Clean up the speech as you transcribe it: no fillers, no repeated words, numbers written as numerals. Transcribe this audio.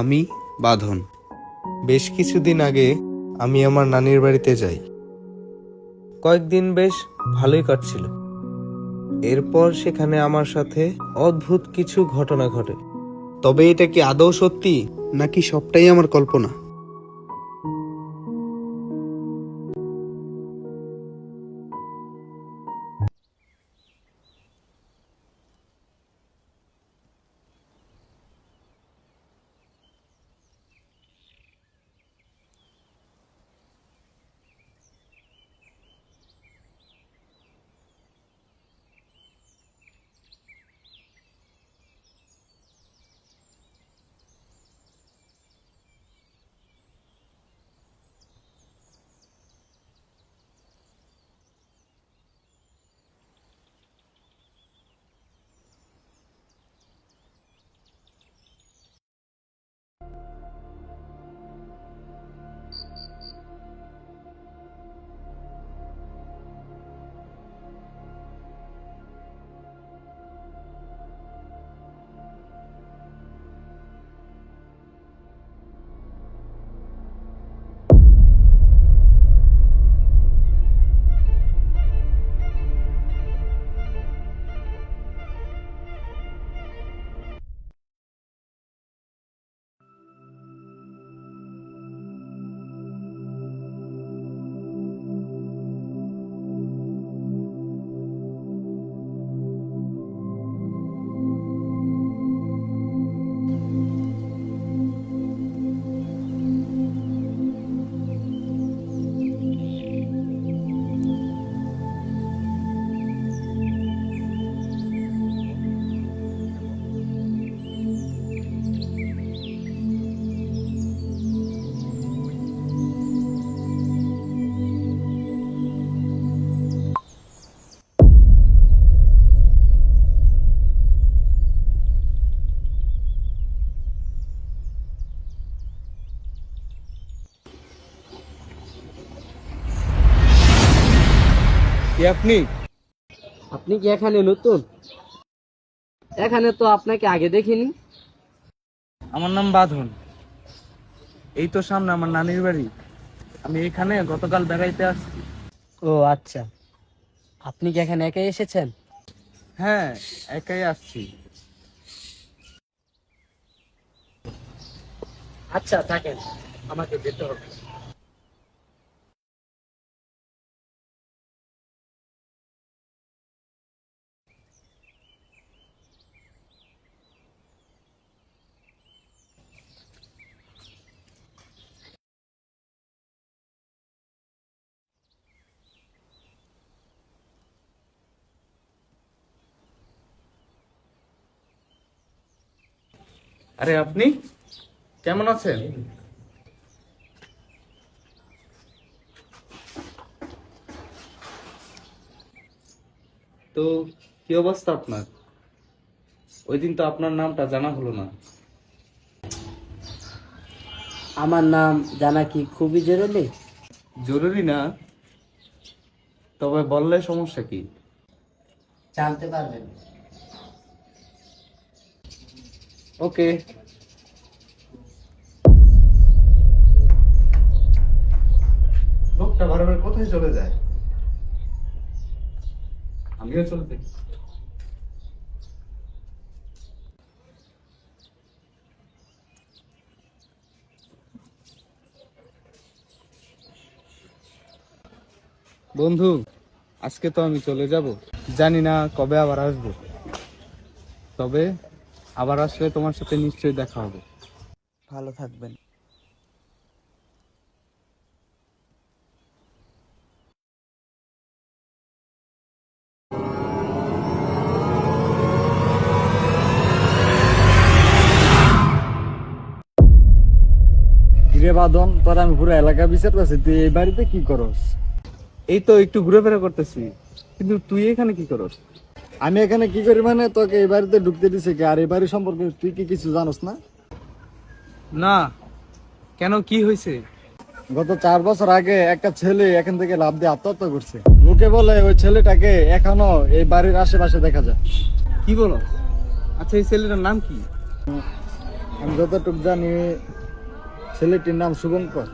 আমি বাঁধন। বেশ কিছুদিন আগে আমি আমার নানির বাড়িতে যাই। কয়েকদিন বেশ ভালোই কাটছিল। এরপর সেখানে আমার সাথে অদ্ভুত কিছু ঘটনা ঘটে। তবে এটা কি আদৌ সত্যি নাকি সবটাই আমার কল্পনা? কে আপনি? আপনি কি এখানে নতুন? এখানে তো আপনাকে আগে দেখিনি। আমার নাম বাঁধন। এই তো সামনে আমার নানির বাড়ি। আমি এখানে গতকাল বেড়াইতে আসছি। ও আচ্ছা, আপনি কি এখানে একাই এসেছেন? হ্যাঁ, একাই আসছি। আচ্ছা থাকেন, আমাকে যেতে হবে। আরে আপনি কেমন আছেন? তো কি অবস্থা আপনার? ওই দিন তো আপনার নামটা জানা হলো না। আমার নাম জানা কি খুবই জরুরি? জরুরি না, তবে বললে সমস্যা কি? জানতে পারবেন। ওকে। লোকটা বারবার কোথায় চলে যায়? আমিও চলে যাই। বন্ধু, আজকে তো আমি চলে যাব। জানি না কবে আবার আসবো। তবে আবার আসলে তোমার সাথে নিশ্চয়ই দেখা হবে। ভালো থাকবেন। কিরে বাদন, তোর আমি পুরো এলাকা বিচার করছি, তুই এই বাড়িতে কি করস? এই তো একটু ঘুরেফেরা করতেছি, কিন্তু তুই এখানে কি করস? আমি এখানে কি করি মানে, তোকে এই বাড়িতে ঢুকতে দিছে কে? আর এই বাড়ি সম্পর্কে তুই কি কিছু জানোস না? না, কেন, কি হয়েছে? গত 4 বছর আগে একটা ছেলে এখান থেকে লাফ দিয়ে আত্মহত্যা করছে। লোকে বলে ওই ছেলেটাকে এখনো এই বাড়ির আশেপাশে দেখা যায়। কি বলো? আচ্ছা, এই ছেলেটার নাম কি? আমি যতটুকু জানি ছেলেটির নাম শুভঙ্কর।